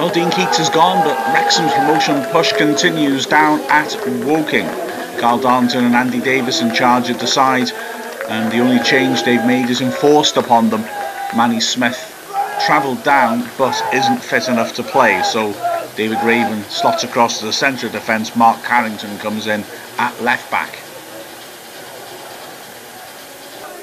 Well, Dean Keats is gone, but Wrexham's promotion push continues down at Woking. Carl Darlington and Andy Davis in charge of the side, and the only change they've made is enforced upon them. Manny Smith travelled down but isn't fit enough to play, so David Raven slots across to the centre of defence. Mark Carrington comes in at left back.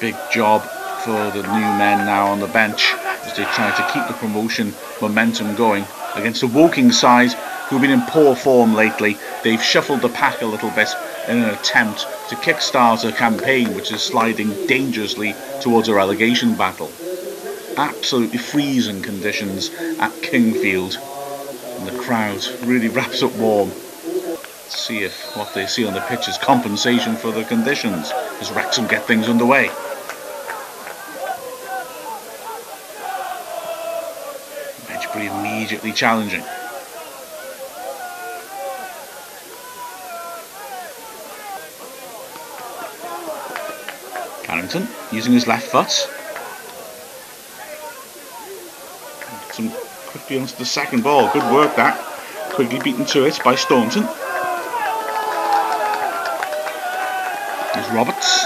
Big job for the new men now on the bench as they try to keep the promotion momentum going against a Woking side who've been in poor form lately. They've shuffled the pack a little bit in an attempt to kickstart a campaign which is sliding dangerously towards a relegation battle. Absolutely freezing conditions at Kingfield, and the crowd really wraps up warm. Let's see if what they see on the pitch is compensation for the conditions as Wrexham get things underway. Edgebury immediately challenging. Carrington using his left foot. Some quickly onto the second ball. Good work that. Quickly beaten to it by Staunton. There's Roberts.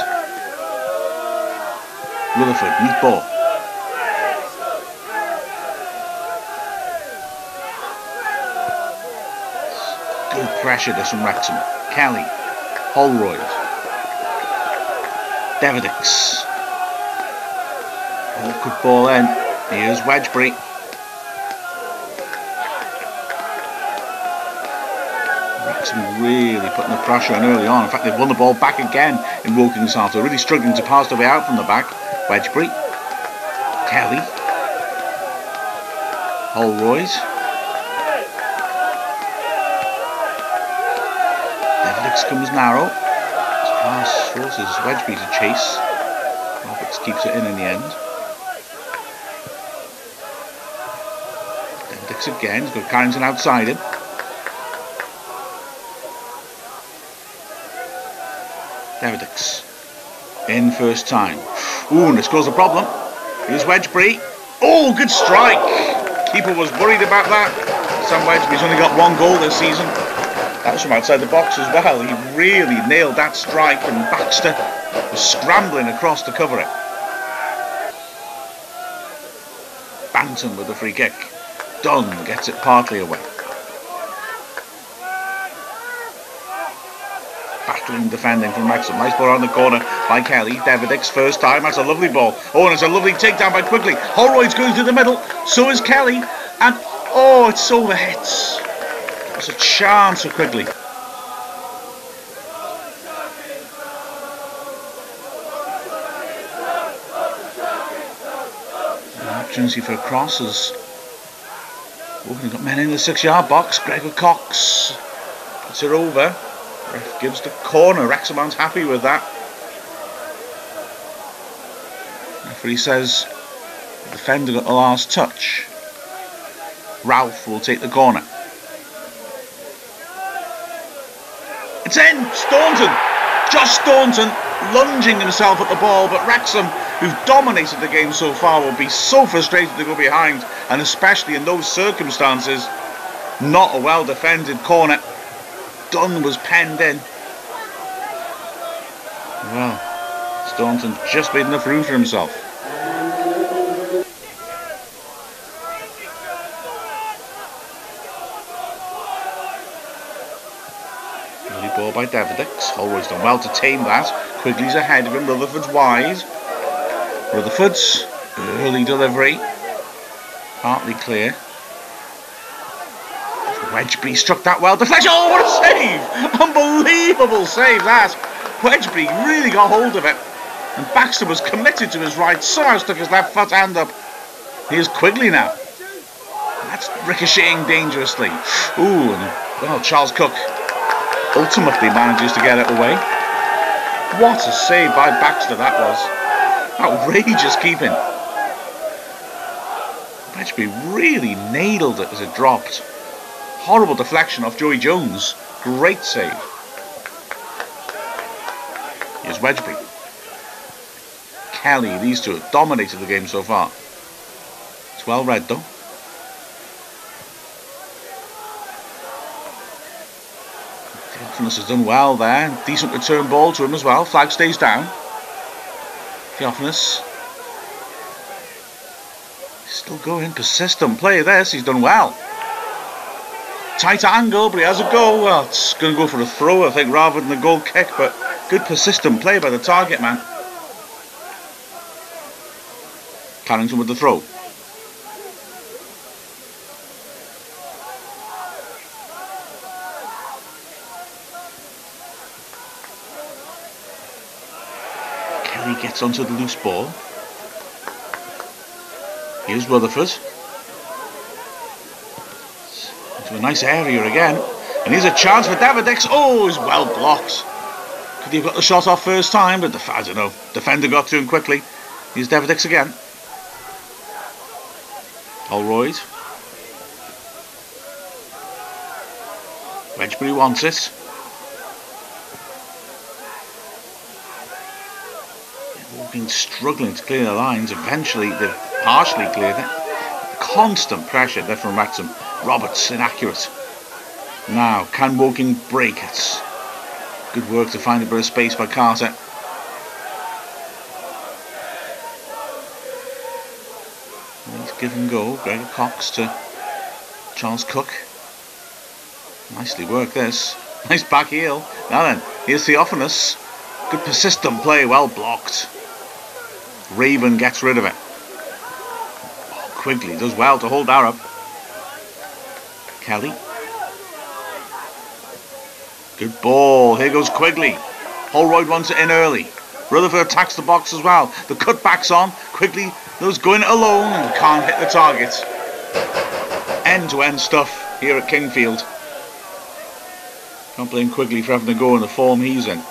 Rutherford, neat ball. Good pressure this from Wrexham. Kelly. Holroyd. Davidix. Oh, good ball in. Here's Wedgbury. Wrexham really putting the pressure on early on. In fact, they've won the ball back again in Woking's half. They're really struggling to pass their way out from the back. Wedgbury. Kelly. Holroyd. Davidix comes narrow. Pass forces Wedgbury to chase. Roberts keeps it in the end. Davidix again. He's got Carrington outside him. Davidix in first time. Ooh, and this caused a problem. Here's Wedgbury. Oh, good strike. Keeper was worried about that. Sam Wedgbury's only got one goal this season. That was from outside the box as well. He really nailed that strike, and Baxter was scrambling across to cover it. Banton with the free kick. Dunn gets it partly away. Battling defending from Wrexham. Nice ball around the corner by Kelly. Davidix first time. That's a lovely ball. Oh, and it's a lovely takedown by Quigley. Holroyd's going through the middle. So is Kelly. And oh, it's over hits. That's a chance for Quigley. An opportunity for a cross as Woking got men in the 6-yard box. Gregor Cox puts it over. Ref gives the corner. Wrexham aren't happy with that. Referee says the defender got the last touch. Ralph will take the corner. It's in! Staunton! Josh Staunton lunging himself at the ball, but Wrexham, who've dominated the game so far, will be so frustrated to go behind, and especially in those circumstances, not a well defended corner. Dunn was penned in. Well, Staunton just made enough room for himself. Early ball by Davidix. Holroyd's done well to tame that. Quigley's ahead of him. Rutherford's wide. Rutherford's early delivery. Partly clear. Wedgbury struck that well. Deflection. Oh, what a save! Unbelievable save that. Wedgbury really got hold of it. And Baxter was committed to his right. Somehow stuck his left foot hand up. Here's Quigley now. That's ricocheting dangerously. Ooh, and well, Charles Cook ultimately manages to get it away. What a save by Baxter that was. Outrageous keeping. Wedgbury really nailed it as it dropped. Horrible deflection off Joey Jones. Great save. Here's Wedgbury. Kelly, these two have dominated the game so far. It's well read though. Theophilus has done well there. Decent return ball to him as well. Flag stays down. Theophilus. Still going. Persistent play this. He's done well. Tight angle, but he has a goal. Well, it's going to go for a throw, I think, rather than a goal kick. But good persistent play by the target man. Carrington with the throw. Kelly gets onto the loose ball. Here's Rutherford. Into a nice area again. And here's a chance for Davidix. Oh, he's well blocked. Could he have got the shot off first time? But I don't know. Defender got to him quickly. Here's Davidix again. Holroyd. Wedgbury wants it. They've been struggling to clear the lines. Eventually they've partially cleared it. Constant pressure there from Wrexham. Roberts inaccurate. Now, can Woking break it? Good work to find a bit of space by Carter. Let's give and go. Gregor Cox to Charles Cook. Nicely worked this. Nice back heel. Now then, here's Theophilus. Good persistent play, well blocked. Raven gets rid of it. Oh, Quigley does well to hold that up. Kelly. Good ball. Here goes Quigley. Holroyd wants it in early. Rutherford attacks the box as well. The cutback's on. Quigley knows going it alone and can't hit the target. End-to-end stuff here at Kingfield. Can't blame Quigley for having to go in the form he's in.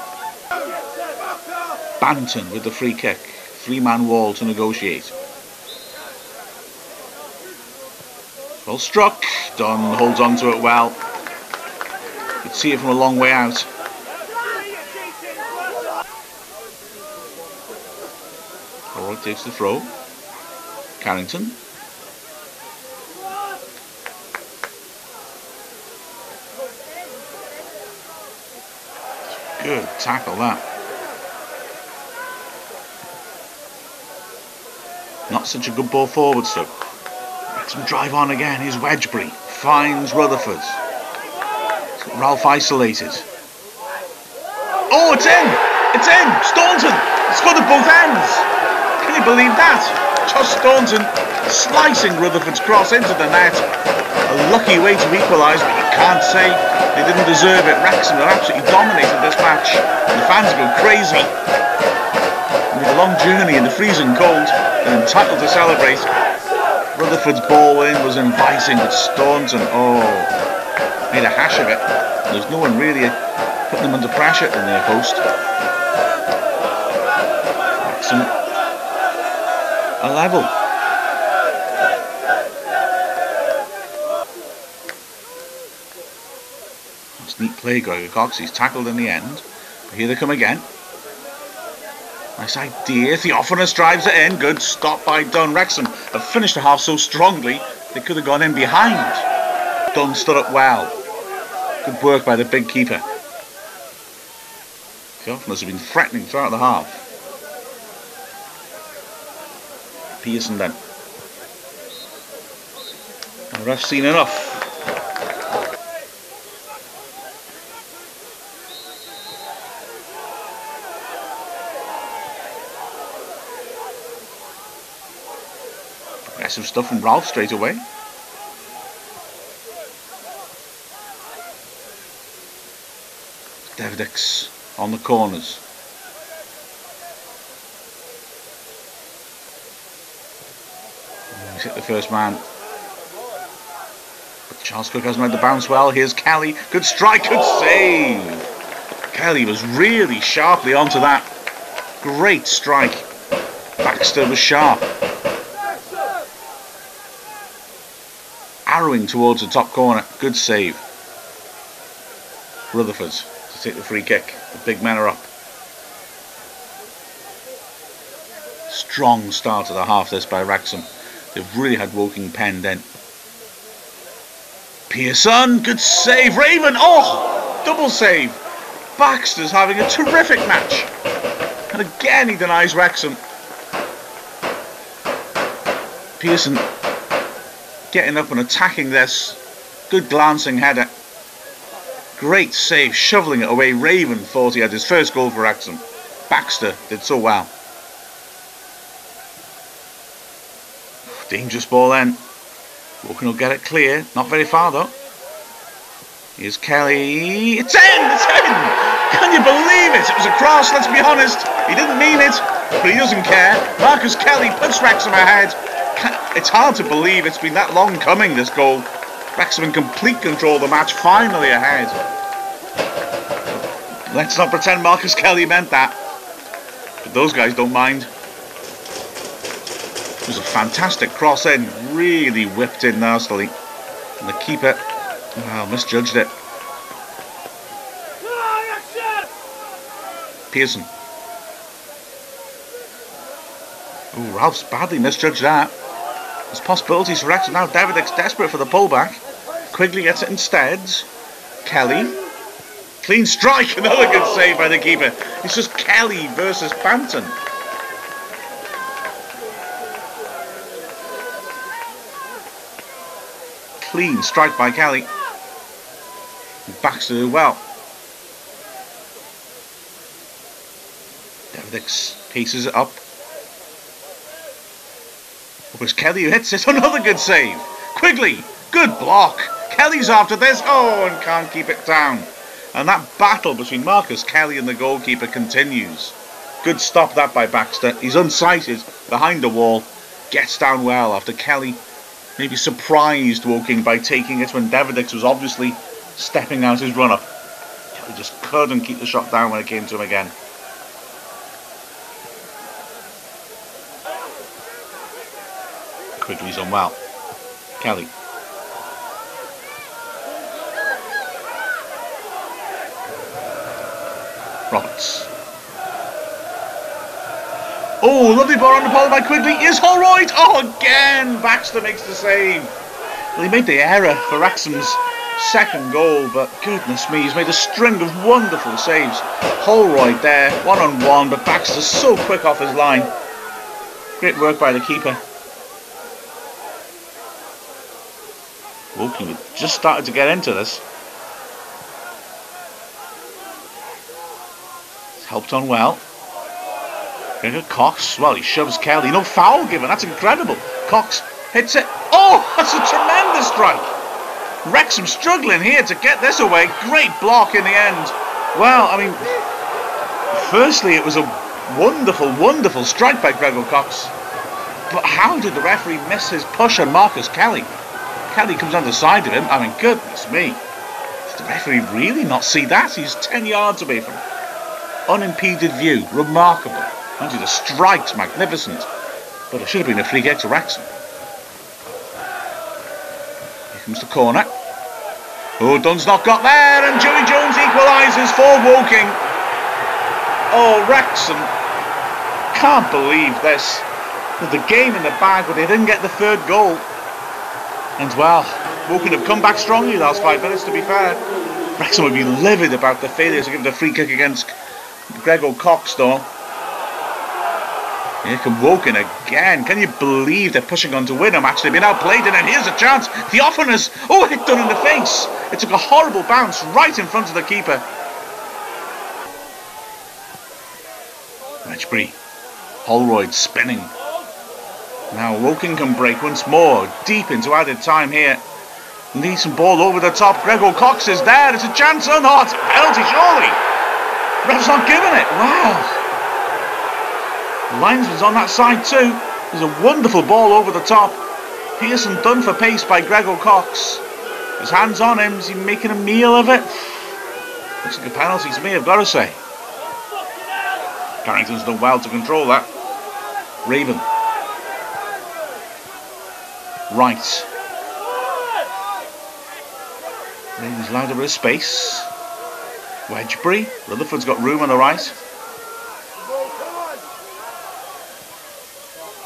Banton with the free kick. Three-man wall to negotiate. Well struck. Dunn holds on to it well. You can see it from a long way out. Holroyd takes the throw. Carrington. Good tackle that. Not such a good ball forward, so Wrexham drive on again. Here's Wedgbury. Finds Rutherford. Ralph isolated. Oh, it's in! It's in! Staunton! It's got at both ends! Can you believe that? Josh Staunton slicing Rutherford's cross into the net. A lucky way to equalise, but you can't say they didn't deserve it. Wrexham have absolutely dominated this match. And the fans go crazy. With a long journey in the freezing cold, they're entitled to celebrate. Rutherford's ball in was inviting, but Staunton, made a hash of it. There's no one really putting them under pressure in their post. Wrexham a level. That's neat play, Gregor Cox. He's tackled in the end. But here they come again. Nice idea. Theophilus drives it in. Good stop by Dunn. Wrexham have finished the half so strongly they could have gone in behind. Dunn stood up well. Good work by the big keeper. Theophilus have been threatening throughout the half. Pearson then. The ref's seen enough. Aggressive stuff from Ralph straight away. Davidix on the corners. He's hit the first man. But Charles Cook hasn't made the bounce well. Here's Kelly. Good strike, good save. Kelly was really sharply onto that. Great strike. Baxter was sharp. Arrowing towards the top corner. Good save. Rutherford to take the free kick. The big men are up. Strong start to the half this by Wrexham. They've really had Woking penned in. Pearson, good save. Raven, oh! double save. Baxter's having a terrific match. And again he denies Wrexham. Pearson getting up and attacking this. Good glancing header. Great save, shoveling it away. Raven thought he had his first goal for Wrexham. Baxter did so well. Dangerous ball then. Woking will get it clear. Not very far though. Here's Kelly. It's in! It's in! Can you believe it? It was a cross, let's be honest. He didn't mean it, but he doesn't care. Marcus Kelly puts Wrexham ahead. It's hard to believe it's been that long coming, this goal. Wrexham in complete control of the match, finally ahead. Let's not pretend Marcus Kelly meant that. But those guys don't mind. It was a fantastic cross in, really whipped in nastily. And the keeper, well, misjudged it. Pearson. Oh, Ralph's badly misjudged that. There's possibilities for Wrexham now. Davidic's desperate for the pullback. Quigley gets it instead. Kelly. Clean strike, another good save by the keeper. It's just Kelly versus Banton. Clean strike by Kelly. Baxter well. Davidix pieces it up. It was Kelly who hits it. Another good save. Quigley, good block. Kelly's after this. Oh, and can't keep it down. And that battle between Marcus Kelly and the goalkeeper continues. Good stop that by Baxter. He's unsighted behind the wall. Gets down well after Kelly maybe surprised Woking by taking it when Davidix was obviously stepping out his run-up. Kelly just couldn't keep the shot down when it came to him again. Quigley's unwell. Kelly. Roberts. Oh, lovely ball on the pole by Quigley. Is Holroyd. Oh, again. Baxter makes the save. Well, he made the error for Wrexham's second goal, but goodness me, he's made a string of wonderful saves. Holroyd there, one-on-one, but Baxter's so quick off his line. Great work by the keeper. Woking just started to get into this. It's helped on well. Cox, well, he shoves Kelly. No foul given, that's incredible. Cox hits it. Oh, that's a tremendous strike. Wrexham struggling here to get this away. Great block in the end. Well, I mean, firstly, it was a wonderful, wonderful strike by Gregor Cox. But how did the referee miss his push on Marcus Kelly? Kelly comes on the side of him. I mean, goodness me. Did the referee really not see that? He's 10 yards away from unimpeded view. Remarkable. And the strike's magnificent. But it should have been a free kick to Wrexham. Here comes the corner. Oh, Dunn's not got there. And Joey Jones equalises for Woking. Oh, Wrexham can't believe this. With the game in the bag, but they didn't get the third goal. And well, Woking have come back strongly last 5 minutes, to be fair. Wrexham would be livid about the failure to give the free kick against Gregor Cox, though. Here come Woking again. Can you believe they're pushing on to win a match? They've been outplayed, and then here's a chance. Theophanous. Oh, hit Dunn in the face. It took a horrible bounce right in front of the keeper. Matchbury. Holroyd spinning. Now Woking can break once more. Deep into added time here. Decent ball over the top. Gregor Cox is there. It's a chance or not. Penalty, surely. Ref's not giving it. Wow. The linesman's on that side too. There's a wonderful ball over the top. Pearson done for pace by Gregor Cox. His hands on him. Is he making a meal of it? Looks like a penalty to me, I've got to say. Carrington's done well to control that. Raven. Right. Raven's allowed a bit of space. Wedgbury. Rutherford's got room on the right.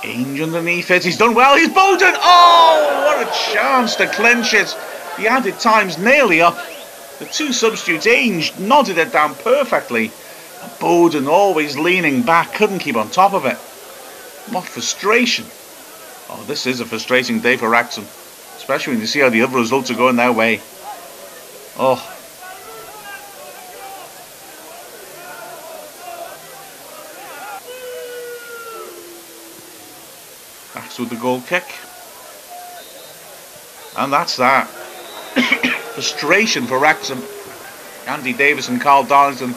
Ainge underneath it. He's done well. He's Bowden. Oh, what a chance to clinch it. The added time's nearly up. The two substitutes, Ainge nodded it down perfectly. Bowden always leaning back, couldn't keep on top of it. What frustration. Oh, this is a frustrating day for Wrexham, especially when you see how the other results are going their way. Oh. That's with the goal kick. And that's that. Frustration for Wrexham. Andy Davis and Carl Darlington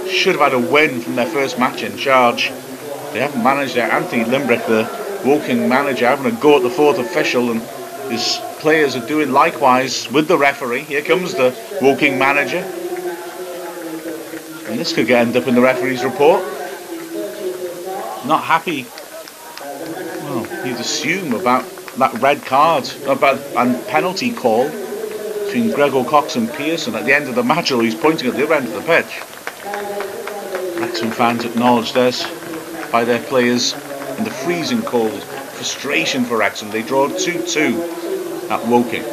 should have had a win from their first match in charge. They haven't managed it. Anthony Limbrick, the Woking manager, having a go at the fourth official, and his players are doing likewise with the referee. Here comes the Woking manager. And this could end up in the referee's report. Not happy, well, you'd assume, about that red card and penalty call between Gregor Cox and Pearson at the end of the match, although he's pointing at the other end of the pitch. Wrexham fans acknowledge this by their players in the freezing cold. Frustration for Wrexham. They draw 2-2 at Woking.